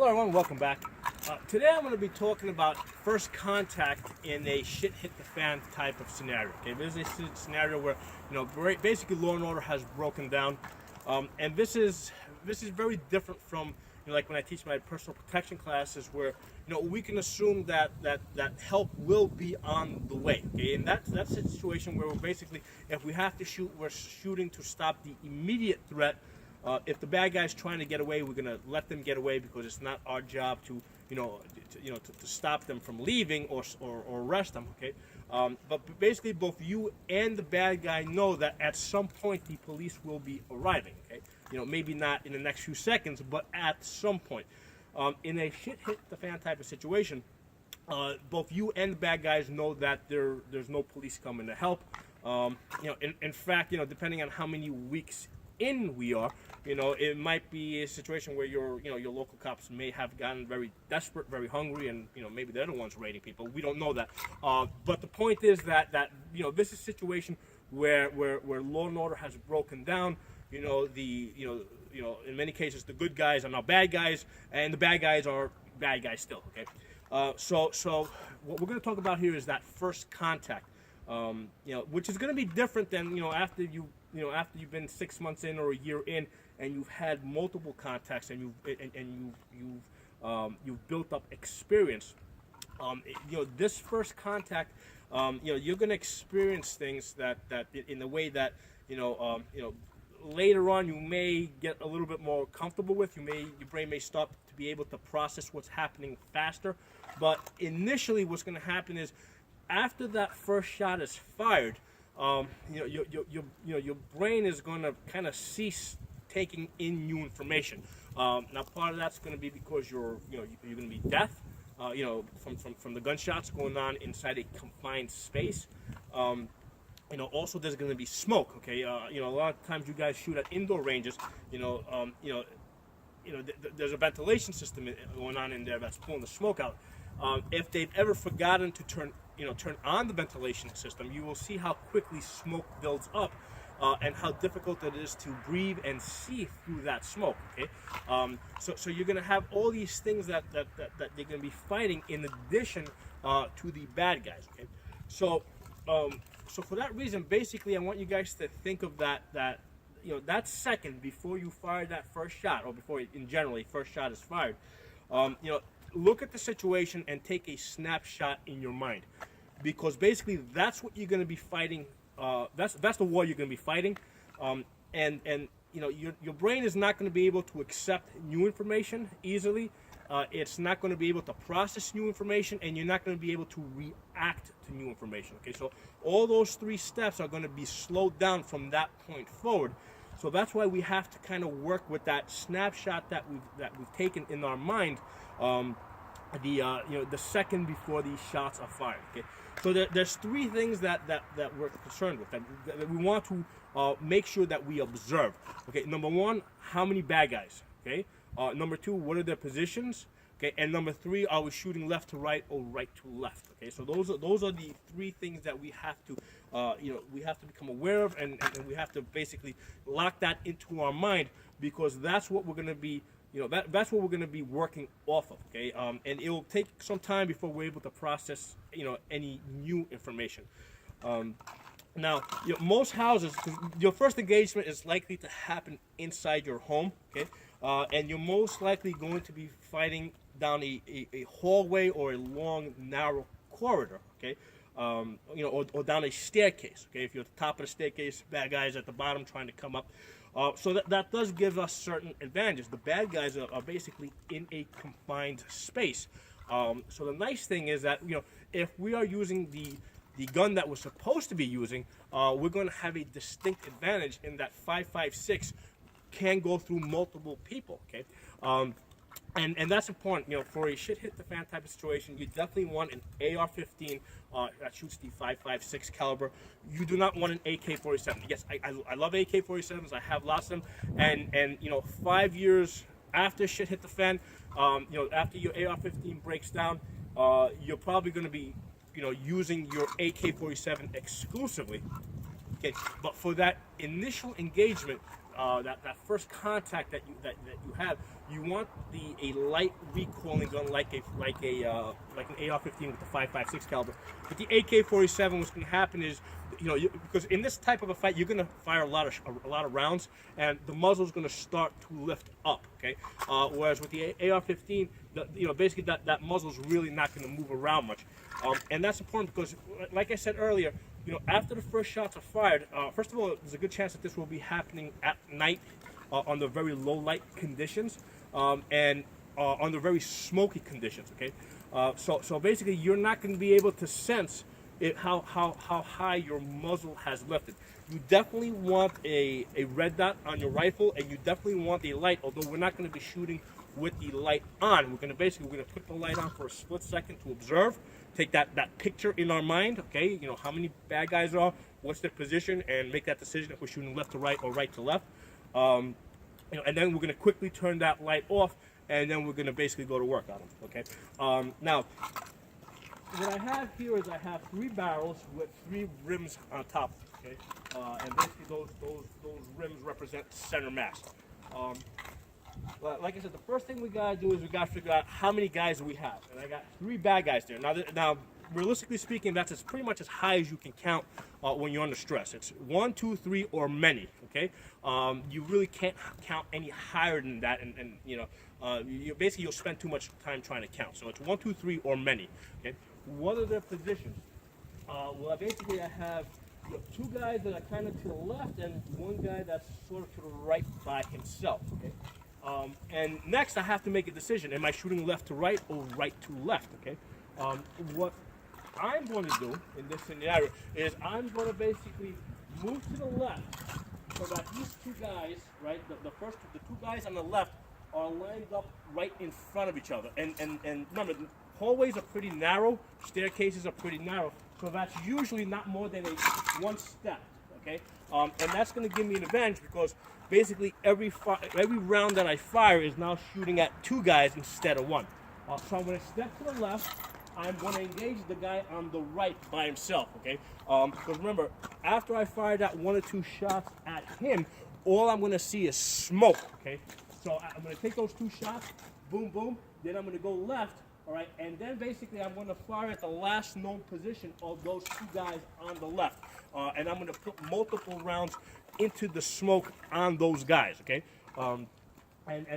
Hello everyone, welcome back. Today I'm going to be talking about first contact in a shit hit the fan type of scenario. Okay, this is a scenario where basically law and order has broken down, and this is very different from like when I teach my personal protection classes, where we can assume that help will be on the way. Okay, and that's a situation where we're basically, if we have to shoot, we're shooting to stop the immediate threat. If the bad guy's trying to get away, we're gonna let them get away because it's not our job to stop them from leaving or arrest them. Okay, but basically both you and the bad guy know that at some point the police will be arriving. Okay, maybe not in the next few seconds, but at some point. In a shit hit the fan type of situation, both you and the bad guys know that there's no police coming to help. In fact, depending on how many weeks in we are, it might be a situation where your local cops may have gotten very desperate, very hungry, and maybe they're the ones raiding people. We don't know that, but the point is that this is a situation where law and order has broken down. In many cases the good guys are now bad guys, and the bad guys are bad guys still. Okay, so what we're going to talk about here is that first contact, which is going to be different than after you've been 6 months in or a year in, and you've had multiple contacts, and you've built up experience. This first contact, you're going to experience things that in a way that later on you may get a little bit more comfortable with. Your brain may start to be able to process what's happening faster. But initially, what's going to happen is, after that first shot is fired, your brain is going to kind of cease taking in new information. Now, part of that's going to be because you're going to be deaf, from the gunshots going on inside a confined space. Also there's going to be smoke. Okay, a lot of times you guys shoot at indoor ranges. There's a ventilation system going on in there that's pulling the smoke out. If they've ever forgotten to turn on the ventilation system, you will see how quickly smoke builds up, and how difficult it is to breathe and see through that smoke. Okay, so you're going to have all these things that you're going to be fighting in addition to the bad guys. Okay, so for that reason, basically, I want you guys to think of that second before you fire that first shot, or before in general a first shot is fired. Look at the situation and take a snapshot in your mind, because basically that's what you're going to be fighting. That's the war you're going to be fighting, and your brain is not going to be able to accept new information easily. It's not going to be able to process new information, and you're not going to be able to react to new information. Okay, so all those three steps are going to be slowed down from that point forward. So that's why we have to kind of work with that snapshot that we've taken in our mind, the second before these shots are fired. Okay, so there's three things that we're concerned with, that we want to make sure that we observe. Okay, number one, how many bad guys? Okay, number two, what are their positions? Okay, and number three, are we shooting left to right or right to left? Okay, so those are the three things that we have to become aware of, and we have to basically lock that into our mind, because that's what we're going to be that's what we're going to be working off of. Okay, and it will take some time before we're able to process any new information. Now, most houses, your first engagement is likely to happen inside your home. Okay, and you're most likely going to be fighting down a hallway or a long, narrow corridor. Okay, or down a staircase. Okay, if you're at the top of the staircase, bad guys at the bottom trying to come up. So that does give us certain advantages. The bad guys are basically in a confined space. So the nice thing is that if we are using the gun that we're supposed to be using, we're going to have a distinct advantage in that 5.56 can go through multiple people. Okay, and that's important. For a shit hit the fan type of situation, you definitely want an AR-15 that shoots the 5.56 caliber. You do not want an AK-47. Yes, I love AK-47s. I have lots of them, and 5 years after shit hit the fan, after your AR-15 breaks down, you're probably going to be using your AK-47 exclusively. Okay, but for that initial engagement, that first contact that you have, you want a light recoiling gun like an AR-15 with the 5.56 caliber. With the AK-47, what's going to happen is, because in this type of a fight, you're going to fire a lot of rounds, and the muzzle is going to start to lift up. Okay, whereas with the AR-15, basically that muzzle is really not going to move around much, and that's important because, like I said earlier, after the first shots are fired, first of all, there's a good chance that this will be happening at night under very low light conditions and under very smoky conditions. Okay, so basically, you're not going to be able to sense how high your muzzle has lifted. You definitely want a red dot on your rifle, and you definitely want a light. Although we're not going to be shooting with the light on, we're going to put the light on for a split second to observe, take that picture in our mind. Okay, how many bad guys are, what's their position, and make that decision if we're shooting left to right or right to left. And then we're going to quickly turn that light off, and then we're going to basically go to work on them. Okay. Now, what I have here is I have 3 barrels with 3 rims on top. Okay, and basically those rims represent center mass. Like I said, the first thing we gotta do is we gotta figure out how many guys do we have, and I got 3 bad guys there. Now, realistically speaking, that's pretty much as high as you can count when you're under stress. It's 1, 2, 3, or many. Okay, you really can't count any higher than that, and basically you'll spend too much time trying to count. So it's 1, 2, 3, or many. Okay, what are their positions? Well, basically I have 2 guys that are kind of to the left, and 1 guy that's sort of to the right by himself. Okay. And next, I have to make a decision. Am I shooting left to right or right to left? Okay. What I'm going to do in this scenario is I'm going to basically move to the left so that these 2 guys, right, the 2 guys on the left are lined up right in front of each other. And remember, the hallways are pretty narrow, staircases are pretty narrow, so that's usually not more than 1 step. Okay. And that's going to give me an advantage because basically every round that I fire is now shooting at 2 guys instead of 1. So I'm going to step to the left. I'm going to engage the guy on the right by himself. Okay. Because remember, after I fire that 1 or 2 shots at him, all I'm going to see is smoke. Okay. So I'm going to take those 2 shots, boom, boom. Then I'm going to go left. All right, and then basically I'm going to fire at the last known position of those 2 guys on the left, and I'm going to put multiple rounds into the smoke on those guys. Okay, and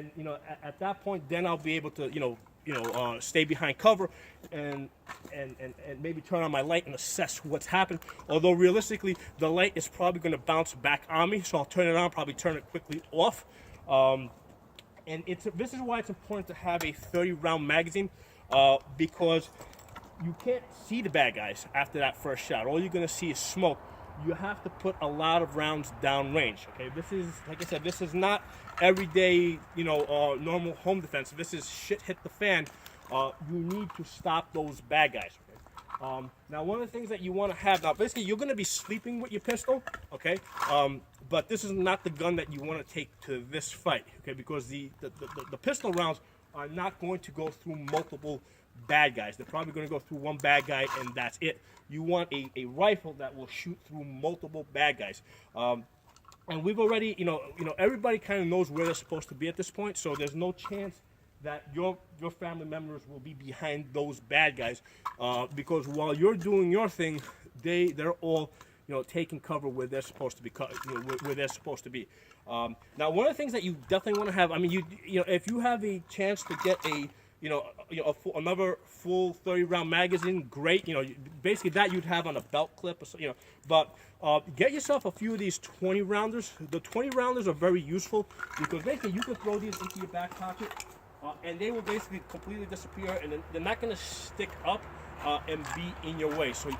at that point, then I'll be able to stay behind cover and maybe turn on my light and assess what's happened. Although realistically, the light is probably going to bounce back on me, so I'll turn it on, probably turn it quickly off. And this is why it's important to have a 30-round magazine. Because you can't see the bad guys after that first shot. All you're going to see is smoke. You have to put a lot of rounds downrange. Okay, this is, like I said, this is not everyday, normal home defense. This is shit hit the fan. You need to stop those bad guys. Okay? Now, one of the things that you want to have, now basically you're going to be sleeping with your pistol. Okay, but this is not the gun that you want to take to this fight. Okay, because the pistol rounds are not going to go through multiple bad guys. They're probably going to go through 1 bad guy, and that's it. You want a rifle that will shoot through multiple bad guys. And we've already, everybody kind of knows where they're supposed to be at this point, so there's no chance that your family members will be behind those bad guys, because while you're doing your thing, they're all taking cover where they're supposed to be, where they're supposed to be. Now, one of the things that you definitely want to have, I mean, if you have a chance to get another full 30-round magazine, great. Basically that you'd have on a belt clip, or so, But get yourself a few of these 20-rounders. The 20-rounders are very useful because basically you can throw these into your back pocket, and they will basically completely disappear, and they're not going to stick up and be in your way. So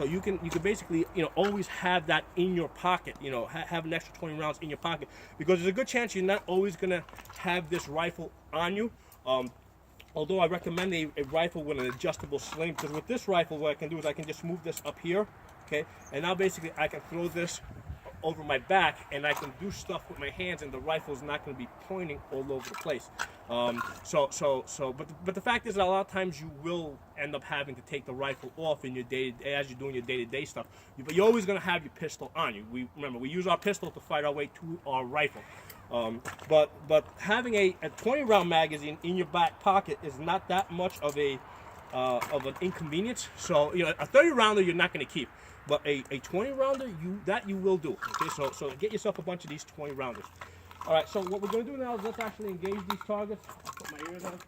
you can basically always have that in your pocket. Have an extra 20 rounds in your pocket, because there's a good chance you're not always going to have this rifle on you. Although I recommend a rifle with an adjustable sling, because with this rifle what I can do is I can just move this up here, okay, and now basically I can throw this over my back, and I can do stuff with my hands, and the rifle's not going to be pointing all over the place. But the fact is that a lot of times you will end up having to take the rifle off in your as you're doing your day-to-day stuff. But you're always going to have your pistol on you. Remember, we use our pistol to fight our way to our rifle. But having a 20-round magazine in your back pocket is not that much of an inconvenience. So a 30-rounder you're not going to keep, but a 20-rounder you will do. Okay, so get yourself a bunch of these 20-rounders. All right, so what we're going to do now is let's actually engage these targets. I'll put my ears on.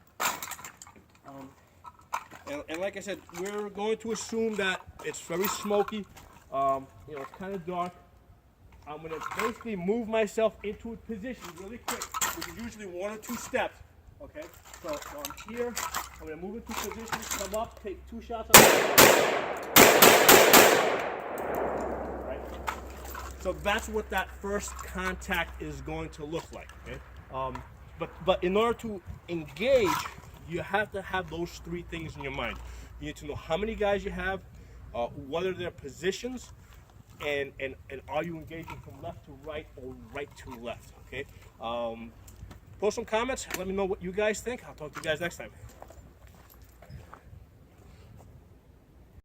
And like I said, we're going to assume that it's very smoky. It's kind of dark. I'm going to basically move myself into a position really quick, which is usually 1 or 2 steps. Okay, so I'm here. I'm going to move into position, come up, take 2 shots. Right. So that's what that first contact is going to look like. Okay. But in order to engage, you have to have those 3 things in your mind. You need to know how many guys you have, what are their positions, and are you engaging from left to right or right to left? Okay. Post some comments. Let me know what you guys think. I'll talk to you guys next time.